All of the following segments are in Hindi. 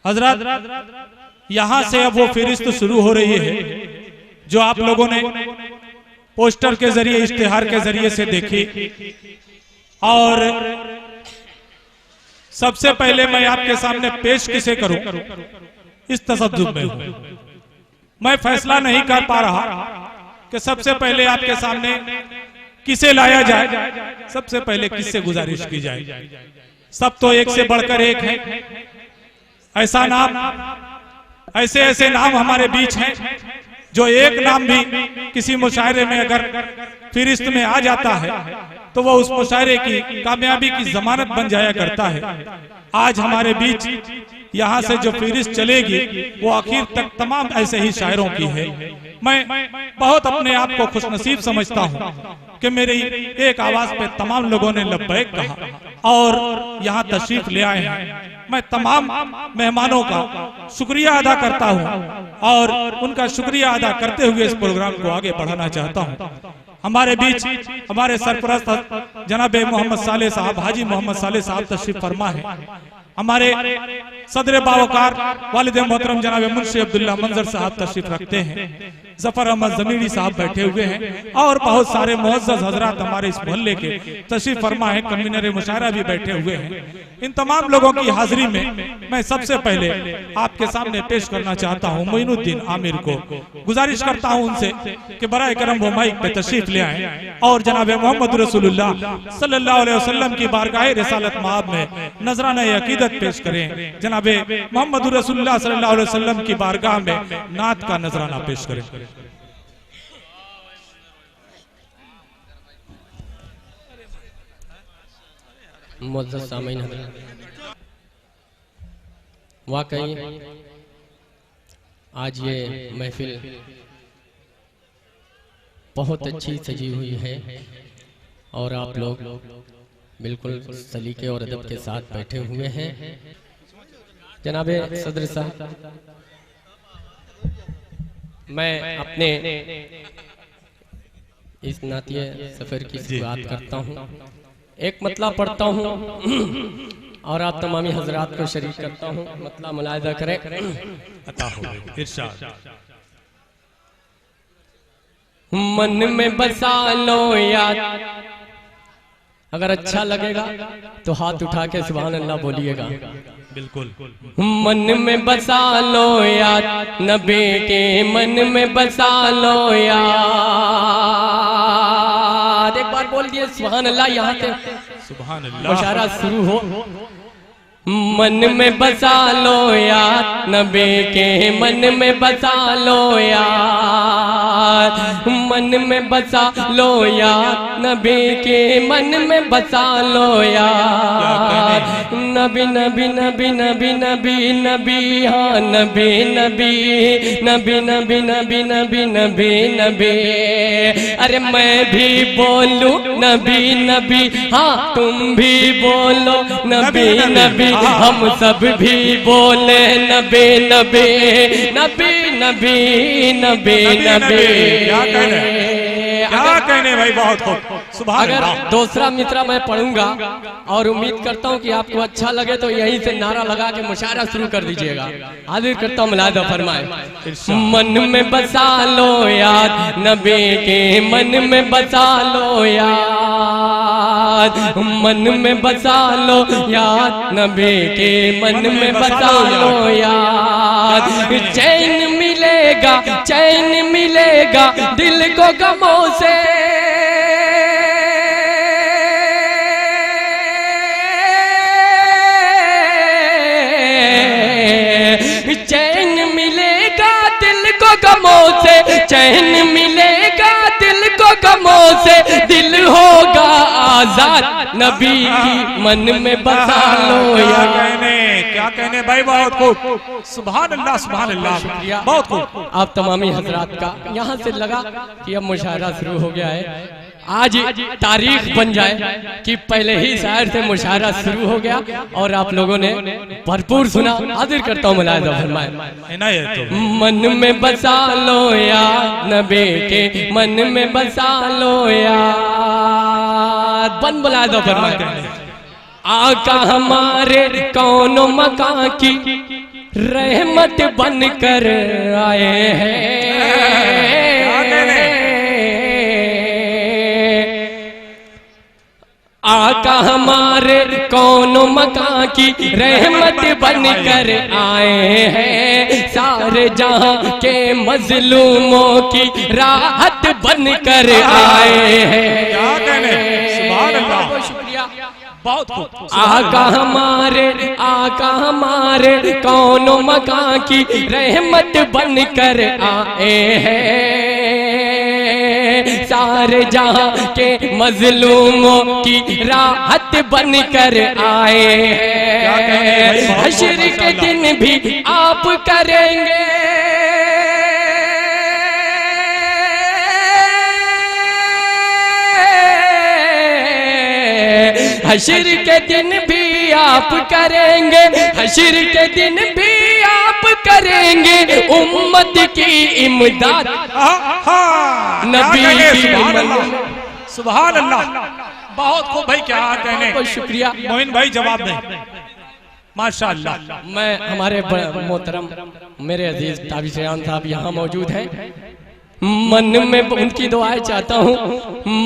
हजरत यहाँ से अब वो फहरिस्त शुरू हो रही है जो आप लोगों ने पोस्टर के जरिए, इश्तिहार के जरिए से देखी। और सबसे पहले मैं आपके सामने पेश किसे करूं, इस तसद्दुब में हूं। मैं फैसला नहीं कर पा रहा कि सबसे पहले आपके सामने किसे लाया जाए, सबसे पहले किससे गुजारिश की जाए। सब तो एक से बढ़कर एक है। ऐसा नाम, ऐसे ऐसे नाम हमारे बीच हैं जो एक नाम भी किसी मुशायरे में अगर फहरिस्त में आ जाता है तो वह उस मुशायरे की कामयाबी की जमानत बन जाया करता है। आज हमारे बीच यहाँ से जो फहरिस्त चलेगी वो आखिर तक तमाम ऐसे ही शायरों की है। मैं बहुत अपने आप को खुशनसीब समझता हूँ कि मेरी एक आवाज पे तमाम लोगों ने लब्बैक कहा और यहाँ तशरीफ ले आए हैं। मैं तमाम मेहमानों का शुक्रिया अदा करता हूँ और उनका शुक्रिया अदा करते हुए इस प्रोग्राम को आगे बढ़ाना चाहता हूँ। हमारे बीच हमारे सरपरस्त जनाब मोहम्मद साले साहब, हाजी मोहम्मद साले साहब तशरीफ फरमा है। हमारे सदर बावकार वालिद मोहतरम जनाब मुंशी अब्दुल्ला मंजर साहब तशरीफ रखते हैं। जफर अहमद जमीरी साहब बैठे हुए हैं और बहुत सारे मुअज़्ज़ज़ हजरात हमारे इस मोहल्ले के तशरीफ फरमा है। कन्वीनर मुशायरा भी बैठे हुए हैं। इन तमाम लोगों की हाजिरी में मैं सबसे पहले आपके सामने पेश करना चाहता हूँ मोइनुद्दीन आमिर को। गुजारिश करता हूँ उनसे कि बराए करम वो माइक पे तशरीफ ले आए और जनाब मोहम्मद रसूलुल्लाह सल्लल्लाहु अलैहि वसल्लम की बारगाह रिसालत माब में नजराना अकीदत पेश करें। जनाब मोहम्मद रसूलुल्लाह सल्लल्लाहु अलैहि वसल्लम की बारगाह में नात का नजराना पेश करें। मुअज़्ज़ज़ सामीन, वाकई आज ये महफिल बहुत अच्छी सजी हुई है और आप लोग बिल्कुल सलीके और अदब के साथ बैठे हुए हैं। जनाबे सदर साहब, मैं अपने इस नातिया सफर की शुरुआत करता हूँ। एक मतला पढ़ता हूँ और आप तमामी हजरात को शरीक करता हूँ। मतला मुलाहिजा करें। मन में बसा लो याद, अगर अच्छा लगेगा तो हाथ उठा के सुभान अल्लाह बोलिएगा। बिल्कुल। मन में बसा लो याद, नबी के मन में बसा लो याद। एक बार बोल दिए सुभान अल्लाह। यहाँ से सुभान अल्लाह मुशायरा शुरू हो। मन में बसा लो याद, नबी के मन में बसा लो याद। मन में बसा लो याद, नबी के मन में बसा लो याद। नबी नबी नबी नबी नबी नबी, हाँ नबी नबी नबी नबी नबी नबी नबी नबी। अरे मैं भी बोलूं नबी नबी, हाँ तुम भी बोलो नबी नबी, हम सब भी बोले नबी नबी नबी नबी नबी नबी। क्या कहने भाई, बहुत खूब, सुभान अल्लाह। अगर दूसरा मित्रा मैं पढ़ूंगा और उम्मीद करता हूँ कि आपको अच्छा लगे तो यहीं से नारा लगा के मुशायरा शुरू कर दीजिएगा। हाजिर करता हूँ, मुलाहिजा फरमाए। मन में बसा लो याद, नबी के मन में बसा लो याद। मन में बसा लो याद, नबी के मन में बसा लो याद। चैन मिलेगा, चैन मिलेगा दिल को गमों से। चैन मिलेगा दिल को गमों से, चैन मिलेगा दिल को गमों से। दिल होगा आजाद, नबी की मन में बसा लो यार। क्या कहने भाई, बहुत खूब, सुभान अल्लाह सुभान अल्लाह, शुक्रिया, बहुत खूब। आप तमामी हजरात का यहाँ से लगा कि अब मुशायरा शुरू हो गया है। आज तारीख बन जाए कि पहले ही शायर से मुशायरा शुरू हो गया और आप लोगों ने भरपूर सुना। हाजिर करता हूँ, मुलाहिजा फरमाए। मन में बसा लो यार, नबी के मन में बसा लो यार। बन मुलाहिजा फरमाए। आका हमारे कौनो मकां की रहमत बनकर आए हैं। आका हमारे कौनो मकां की रहमत बनकर आए हैं। सारे जहां के मजलूमों की राहत बनकर आए हैं। क्या कहने, सुभान अल्लाह, बहुत शुक्रिया, बहुत खूब। आका हमारे कौनो मकां की रहमत बनकर आए हैं। सारे जहां के मजलूमों की राहत बनकर आए हैं। हश्र के दिन भी आप करेंगे, हश्र के दिन भी आप करेंगे, हश्र के दिन भी आप करेंगे उम्मत की इमदाद। नबी की सुभान अल्लाह, बहुत खूब भाई, क्या कहने। बहुत शुक्रिया मोइन भाई, जवाब दें। माशाअल्लाह। मैं हमारे मोहतरम मेरे अजीज ताबिश-ए-आम साहब यहाँ मौजूद हैं। मन में उनकी दुआएं चाहता हूँ।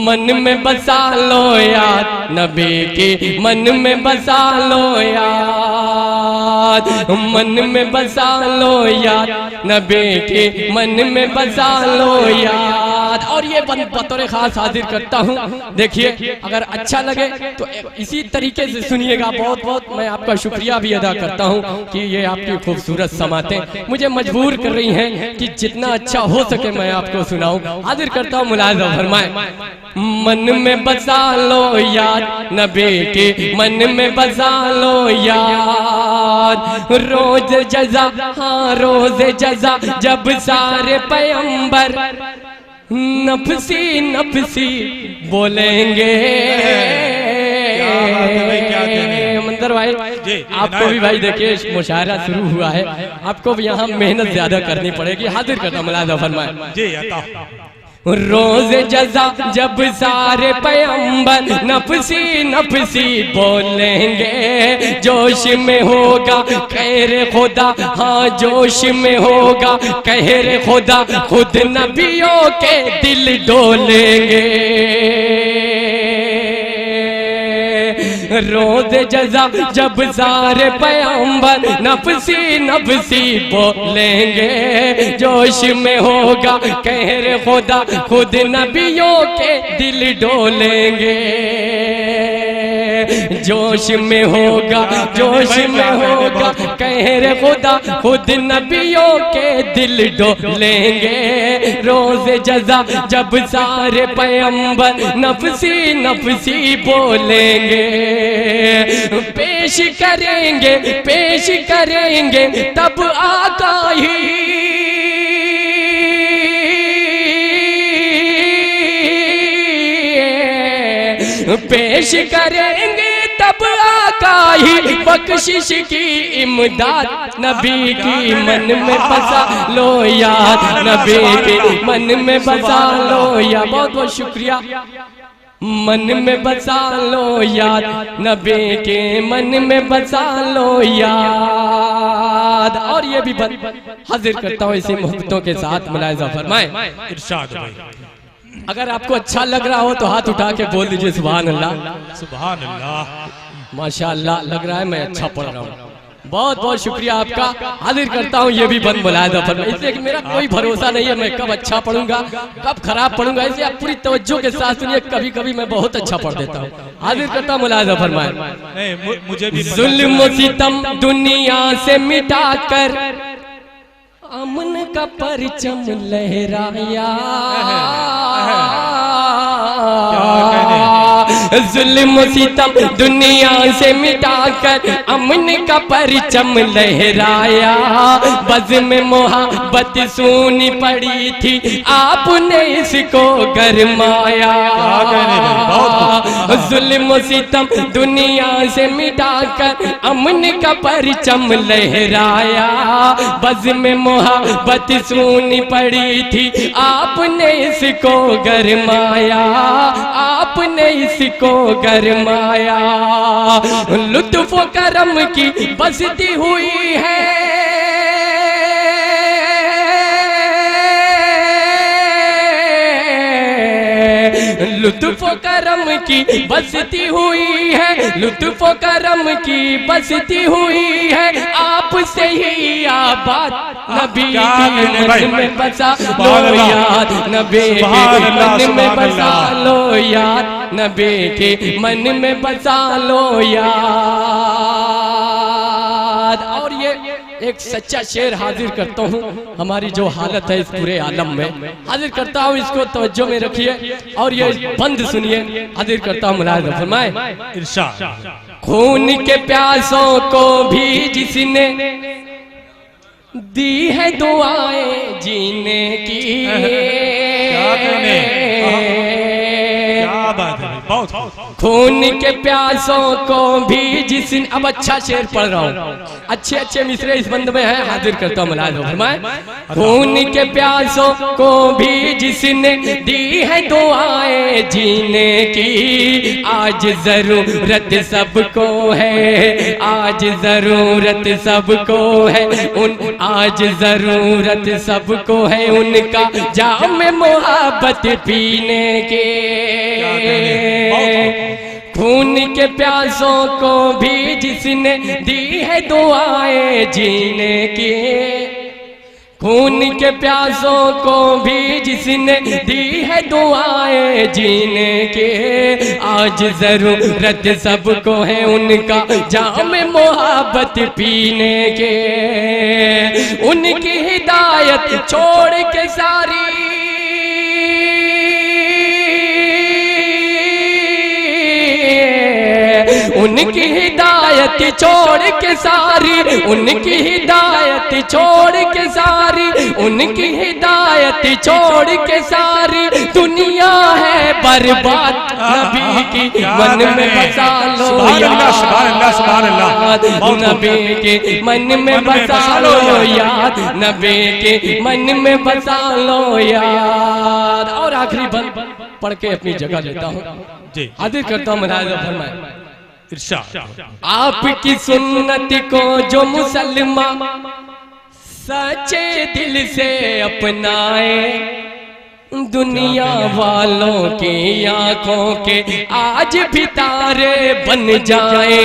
मन में बसा लो याद नबी की, मन में बसा लो याद, मन में बसा लो याद नबी की, मन में बसा लो याद। और ये बतौर खास हाजिर करता हूँ। देखिए, अगर अच्छा लगे तो इसी तरीके से सुनिएगा। बहुत बहुत मैं आपका शुक्रिया भी अदा करता हूँ कि ये आपकी खूबसूरत समातें मुझे मजबूर कर रही हैं कि जितना अच्छा हो सके मैं आपको सुनाऊं। हाजिर करता हूँ, मुलाज़ा फरमाएं। मन में बसा लो याद नबी की, मन में बसा लो याद। रोज जज़ा, हाँ रोज जज़ा, जब सारे पैगंबर नफसी नफसी बोलेंगे। मंदर भाई, आपको भी भाई देखिए मुशायरा शुरू हुआ है, आपको भी यहाँ मेहनत ज्यादा करनी पड़ेगी। हाजिर करता मुलाज़ा फरमाए। रोज जज़ा जब सारे पैगंबर नफसी नफसी बोलेंगे, जोश में होगा कहर खुदा, हाँ जोश में होगा कहर खुदा, खुद नबियों के दिल डोलेंगे। रोज जज़ा जब सारे पैगंबर नफसी नफसी बोलेंगे, जोश में होगा कहर खुदा, खुद नबियों के दिल डोलेंगे। जोश में होगा, जोश में होगा कहर खुदा, खुद नबियों के दिल डोलेंगे। रोज जज़ा जब सारे पैगंबर नफसी नफसी बोलेंगे, पेश करेंगे पेश करेंगे तब आका ही पेश करेंगे तब आका ही बख्शिश की इमदाद। नबी की मन में बसा लो याद, नबी की मन में बसा लो याद। बहुत बहुत शुक्रिया। मन में बसा लो याद नबी के, मन में बसा लो याद। और ये भी हाजिर करता हूँ इसी मोहब्बतों के साथ, मुलाहिज़ा फरमाएं। इरशाद भाई, अगर आपको अच्छा लग रहा हो तो हाथ उठा के बोल दीजिए सुभान अल्लाह। सुभान अल्लाह, माशाअल्लाह, लग रहा है मैं अच्छा पढ़ रहा हूँ। बहुत बहुत शुक्रिया आपका। हाजिर करता हूँ ये भी बंद मुलाहिज़ा फरमाएं, इसलिए कि मेरा कोई भरोसा नहीं है मैं कब अच्छा पढ़ूंगा कब खराब पढ़ूंगा, इसलिए आप पूरी तवज्जो के साथ सुनिए। कभी कभी मैं बहुत अच्छा पढ़ देता हूँ। हाजिर करता हूँ, मुलाहिज़ा फरमाएं। मुझे भी जुल्म सितम दुनिया से मिटा कर अमन का परचम लहराया, जुल्म सितम दुनिया से मिटाकर अमन का परचम लहराया। बज़ में मोहब्बत सूनी पड़ी थी आपने इसको गरमाया। जुल्म सितम दुनिया से मिटाकर अमन का परचम लहराया। बज़ में मोहब्बत सूनी पड़ी थी आपने इसको गरमाया, आपने इसको गरमाया। लुत्फ़ करम की बस्ती हुई है, लुत्फ़ो करम की बसती हुई है, लुत्फ़ो करम की बसती हुई है, आपसे ही आबाद नबी के मन में बसा लो याद, नबी के मन में बसा लो याद, नबी के मन में बसा लो याद। और ये एक सच्चा शेर हाजिर करता हूँ, हमारी जो हालत है इस पूरे आलम में हाजिर करता हूँ, इसको तवज्जो में रखिए और ये बंद सुनिए। हाजिर करता हूँ, मुलाहिज़ा फरमाए। इरशाद। खून के प्यासों को भी जिसने दी है दुआएं जीने की, क्या बात है, बहुत खून के प्यासों को भी जिसने, अब अच्छा शेर पढ़ रहा हूँ, अच्छे अच्छे मिसरे इस बंद में है, हाजिर करता हूँ, मुलाहिज़ा फरमाए। खून के प्यासों को भी जिसने दी है दुआएं जीने की, आज जरूरत सबको है, आज जरूरत सबको है उन, आज जरूरत सबको है उनका जाम मोहब्बत पीने के। खून के प्यासों को भी जिसने दी है दुआएं जीने की, खून के प्यासों को भी जिसने दी है दुआएं जीने के, आज जरूरत सबको है उनका जाम मोहब्बत पीने के। उनकी हिदायत छोड़ के सारी, उनकी हिदायत छोड़ के सारी, उनकी हिदायत छोड़ के सारी, उनकी हिदायत छोड़ के सारी दुनिया है बर्बाद, नबी की मन में बसा लो याद, नबी के मन में बसा लो याद, नबी के मन में बसा लो याद। और आखिरी बंद पढ़ के अपनी जगह लेता हूँ, हाजिर करता हूँ, मुलाहिज़ा फरमाए। आपकी सुन्नत को जो मुसलमान सच्चे दिल से अपनाए, दुनिया वालों की आंखों के आज भी तारे बन जाए।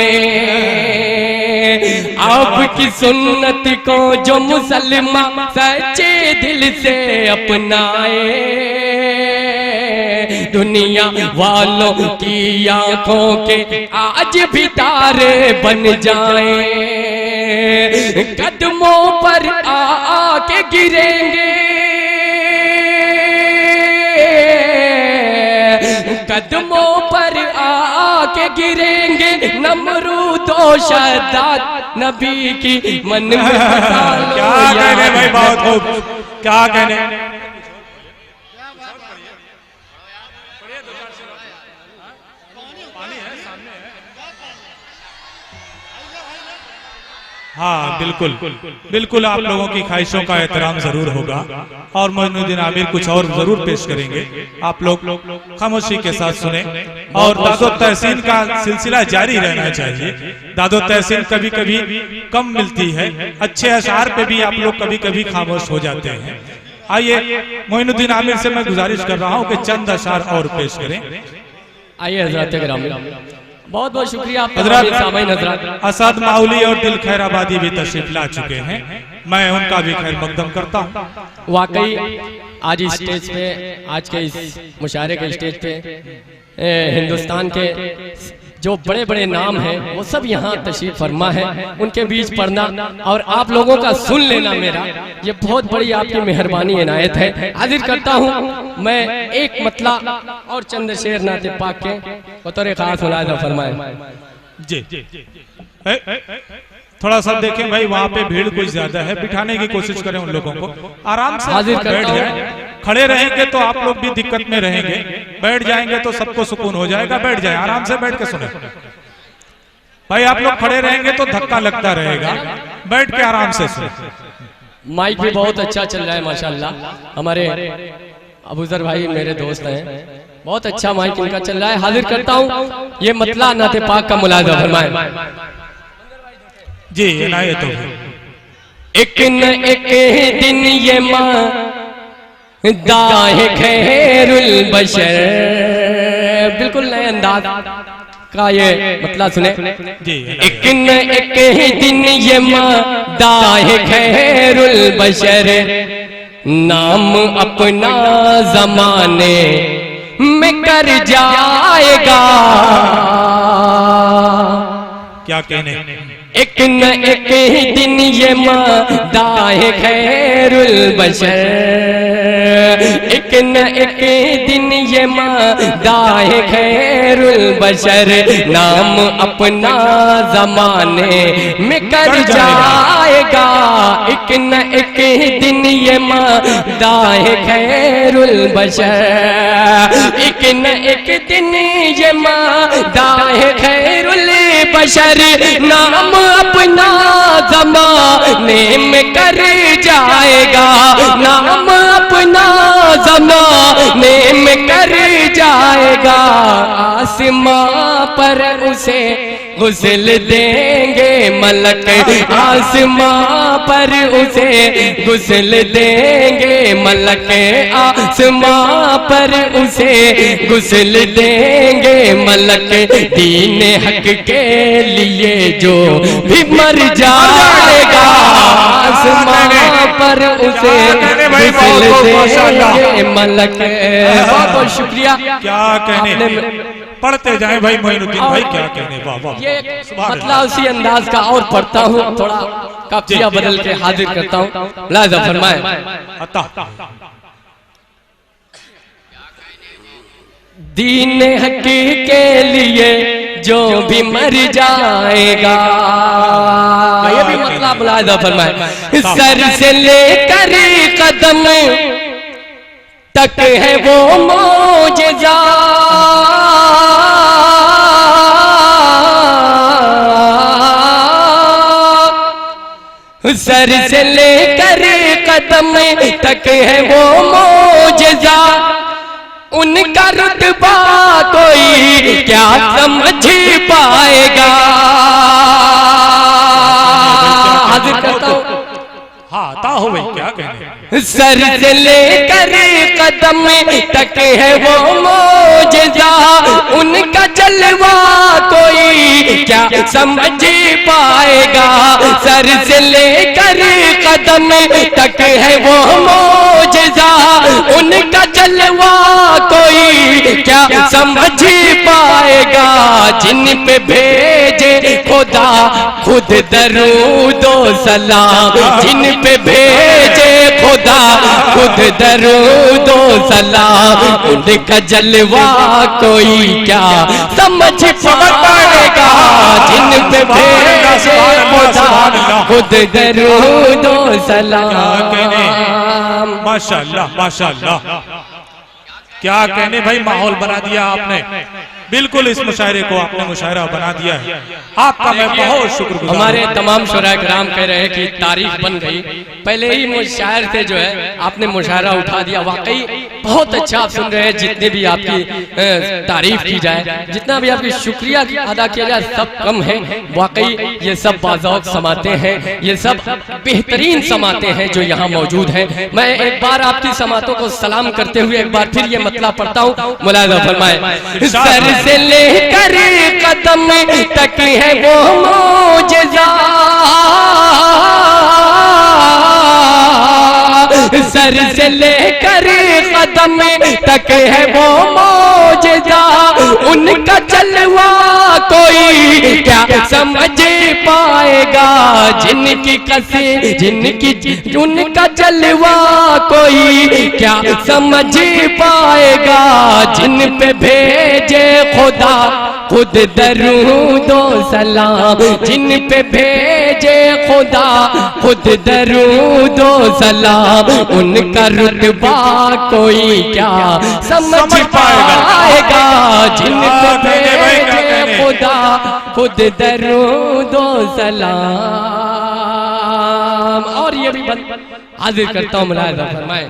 आपकी सुन्नत को जो मुसलमान सच्चे दिल से अपनाए, दुनिया वालों की आंखों के आज भी तारे बन जाएं। कदमों पर आके गिरेंगे, कदमों पर आके गिरेंगे नमरूद और शद्दाद, नबी की मन में बसा लो। क्या कहने भाई, बहुत खूब, क्या कहने। हाँ बिल्कुल बिल्कुल, आप लोगों की ख्वाहिशों का एहतराम जरूर होगा और मोइनुद्दीन आमिर कुछ और जरूर पेश करेंगे। आप लोग खामोशी के साथ सुने और दादो तहसीन का सिलसिला जारी रहना चाहिए। दादो तहसीन कभी कभी कम मिलती है, अच्छे अशार पे भी आप लोग कभी कभी खामोश हो जाते हैं। आइए मोइनुद्दीन आमिर से मैं गुजारिश कर रहा हूँ कि चंद अशार और पेश करें। आइए हज़रात गिरामी, बहुत बहुत शुक्रिया हज़रात। असद माउली और दिल खैराबादी भी तशरीफ ला चुके हैं, मैं उनका भी खैर मकदम करता हूँ। वाकई आज इस स्टेज पे, आज के इस मुशायरे के स्टेज पे हिंदुस्तान के जो बड़े बड़े नाम हैं वो सब यहाँ तशरीफ फरमा है, उनके बीच पढ़ना और आप लोगों का सुन लेना मेरा ये बहुत बड़ी आपकी मेहरबानी इनायत है। हाजिर करता हूँ मैं एक मतला और चंद शेर नाते पाक के बतौर खास मुलाहिज़ा फरमाए। जी थोड़ा सा देखें भाई, वहाँ पे भीड़ कुछ ज्यादा है, बिठाने की कोशिश करें उन लोगों को, आराम से हाजिर बैठ जाए। खड़े रहेंगे तो आप लोग भी दिक्कत में रहेंगे, बैठ जाएंगे तो सबको सुकून हो जाएगा। बैठ जाए, आराम से बैठ के सुने भाई। आप लोग खड़े रहेंगे तो धक्का लगता रहेगा, बैठ के आराम से सुने। माइक भी बहुत अच्छा चल रहा है माशाल्लाह, हमारे अबूजर भाई मेरे दोस्त हैं, बहुत अच्छा माइक इनका चल रहा है। हाजिर करता हूँ ये मतला नाते पाक का मुलाहिज़ा फरमाए। जी इनायत हो। एक न एक दिन ये माँ दाहे खैरुल बशर। बिल्कुल नए अंदाज का ये मतलब सुने। एक न एक ही दिन ये दाहे खैरुल बशर, नाम अपना जमाने में कर जाएगा। क्या कहने, एक न एक ही दिन ये दाहे खैरुल बशर, एक न एक दिन ये दाहे खैरुल बशर, नाम अपना जमाने में कर जाएगा। एक न एक दिन ये दाहे खैरुल बशर, एक न एक दिन ये दाहे खैरुल बशर, नाम अपना ज़माने में कर जाएगा। नाम अपना ज़माने में कर जाएगा। आसमां पर उसे गुस्ल देंगे मलक, आसमां पर उसे गुस्ल देंगे मलक, आसमां पर उसे गुस्ल देंगे मलक। दीन हक के लिए जो भी मर जाएगा, आसमां पर उसे गुस्ल देंगे मलक। बहुत बहुत शुक्रिया। क्या कहने, पढ़ते जाएं भाई मोइनुद्दीन भाई, क्या कहने। वाह वाह, ये मतलब उसी अंदाज का और पढ़ता हूँ, थोड़ा काफिया बदल के हाजिर करता हूँ। मुलाहिजा फरमाए। दीन हक के लिए जो भी मर जाएगा, ये भी मतलब मुलाहिजा फरमाए। सर से लेकर कदम तक है वो मौजज़ा, सर से लेकर कदम तक है वो मौजज़ा। उनका रुतबा कोई क्या समझ पाएगा। हाजिर करता हूँ। हाँ ता हो भाई, क्या कहने। सर से लेकर कदम तक है वो मौजज़ा। उनका जलवा कोई क्या समझ पाएगा। सर से लेकर कदम तक है वो मौजज़ा। उनका जलवा कोई क्या समझ पाएगा। जिन पे भेजे खुदा खुद दरूदो सलाम, जिन पे भेजे खुदा खुद दरूदो सलाम। उनका जलवा कोई क्या समझ पाएगा। जिन पे भेजे खुदा खुद दरूदो सलाम। माशाल्लाह माशाल्लाह, क्या कहने भाई, माहौल बना दिया आपने। बिल्कुल इस मुशायरे को आपने मुशायरा बना दिया है, आपका मैं बहुत शुक्रगुजार। हमारे तमाम शुराए कराम कह रहे हैं कि तारीख बन गई। पहले ही मुशायर थे जो है, आपने मुशायरा उठा दिया। वाकई बहुत अच्छा आप सुन रहे हैं। जितने भी आपकी तारीफ की जाए, जितना भी आपकी शुक्रिया अदा किया जाए, सब कम है। वाकई ये सब बाज़ौक़ समाते हैं, ये सब बेहतरीन समाते हैं जो यहाँ मौजूद हैं। मैं एक बार आपकी समातों को सलाम करते हुए एक बार फिर ये मतलब पढ़ता हूँ। मुलाहिजा फरमाए। सर से लेकर कदम तक है वो मौजज़ा, सर से लेकर कदम तक है वो मौजज़ा। उनका जलवा कोई क्या समझ पाएगा। जिनकी कसी जिनकी उनका जलवा कोई क्या समझ पाएगा। जिन पे भेजे खुदा खुद दरूदो सलाम, जिन पे भेजे खुदा खुद दरूदो सलाम। उनका रुतबा कोई क्या समझ पाएगा। जिन पे भेजे खुदा खुद दरूदो सलाम। और ये भी हाजिर करता हूँ। मुलाहिजा फरमाए।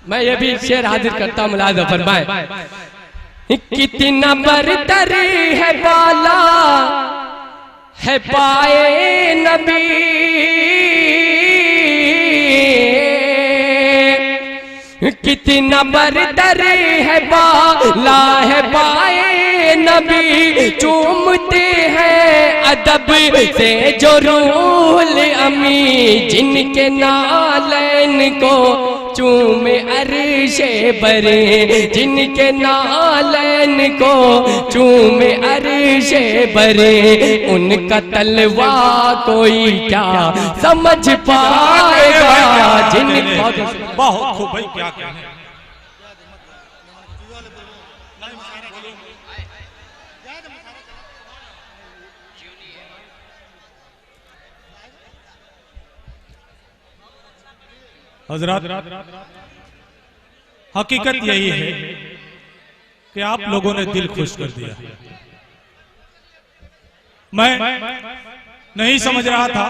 मैं ये भी शेर हाजिर करता हूँ। मुलाहिजा फरमाए। कितना बरतर है बाला है पाए नबी, कितना बरतर है बाला है पाए नबी, चूमते हैं अदब से जो रूहुल अमी, जिनके नालैन को चूमे अर्शे बरे, जिनके नालैन को चूमे अर्शे बरे, उनका तलवा कोई क्या समझ पाएगा, जिनका बहुत खूब भाई, क्या कहने। हजरत, हकीकत यही है कि आप लोगों ने दिल खुश कर दिया। मैं नहीं समझ रहा था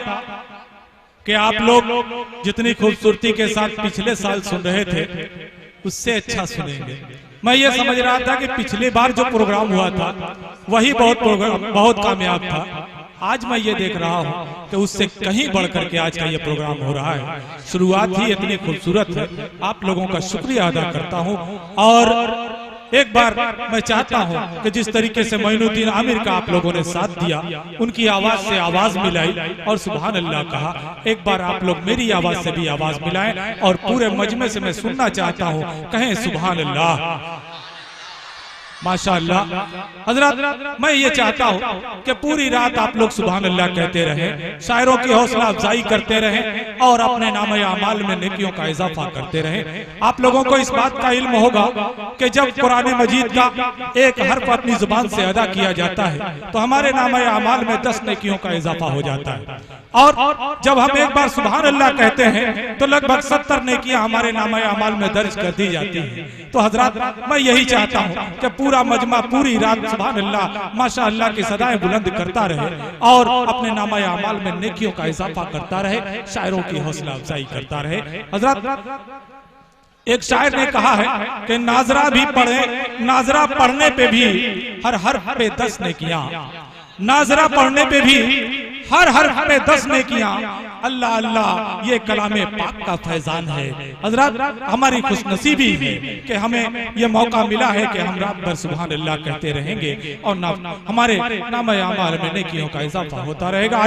कि आप लोग जितनी खूबसूरती के साथ पिछले साल सुन रहे थे उससे अच्छा सुनेंगे। मैं ये समझ रहा था कि पिछली बार जो प्रोग्राम हुआ था वही बहुत कामयाब था। आज मैं ये देख रहा हूँ कि उससे कहीं बढ़कर के आज का ये प्रोग्राम हो रहा है। शुरुआत ही इतनी खूबसूरत है। आप लोगों का शुक्रिया अदा करता हूँ। और एक बार मैं चाहता हूँ कि जिस तरीके से मोइनुद्दीन आमिर का आप लोगों ने साथ दिया, उनकी आवाज से आवाज मिलाई और सुभान अल्लाह कहा, एक बार आप लोग मेरी आवाज से भी आवाज मिलाएं और पूरे मजमे से मैं सुनना चाहता हूँ, कहें सुभान अल्लाह, माशाअल्लाह। हजरत, मैं ये चाहता हूँ कि पूरी रात आप लोग सुभान अल्लाह कहते रहें, शायरों की हौसला अफजाई करते रहें और अपने नामे अमाल में नेकियों का इजाफा करते रहें। आप लोगों को इस बात का इल्म होगा कि जब कुरान मजीद का एक हर्फ अपनी जुबान से अदा किया जाता है तो हमारे नामे अमाल में 10 नेकियों का इजाफा हो जाता है। और जब हम एक बार सुभान अल्लाह कहते हैं तो लगभग 70 नेकियां हमारे नामे अमाल में दर्ज कर दी जाती हैं। तो हजरत, मैं यही चाहता हूँ कि पूरा मजमा पूरी रात सुभान अल्लाह माशाअल्लाह की सदाएं बुलंद करता रहे और अपने नामा अमाल में नेकियों का इजाफा करता रहे, शायरों की हौसला अफजाई करता रहे। हजरत, एक शायर ने कहा है कि नाजरा भी पढ़े, नाजरा पढ़ने पे भी हर हर्फ पे 10 नेकियां, नाजरा पढ़ने पे भी हर हर्फ पे 10 नेकियां। अल्लाह अल्लाह, ये कलामे पाक का फैजान है। हजरत, हमारी खुशनसीबी है कि हमें ये मौका मिला है कि हम रात भर सुभान अल्लाह कहते रहेंगे और हमारे नामे अमाल में नेकियों का इजाफा होता रहेगा।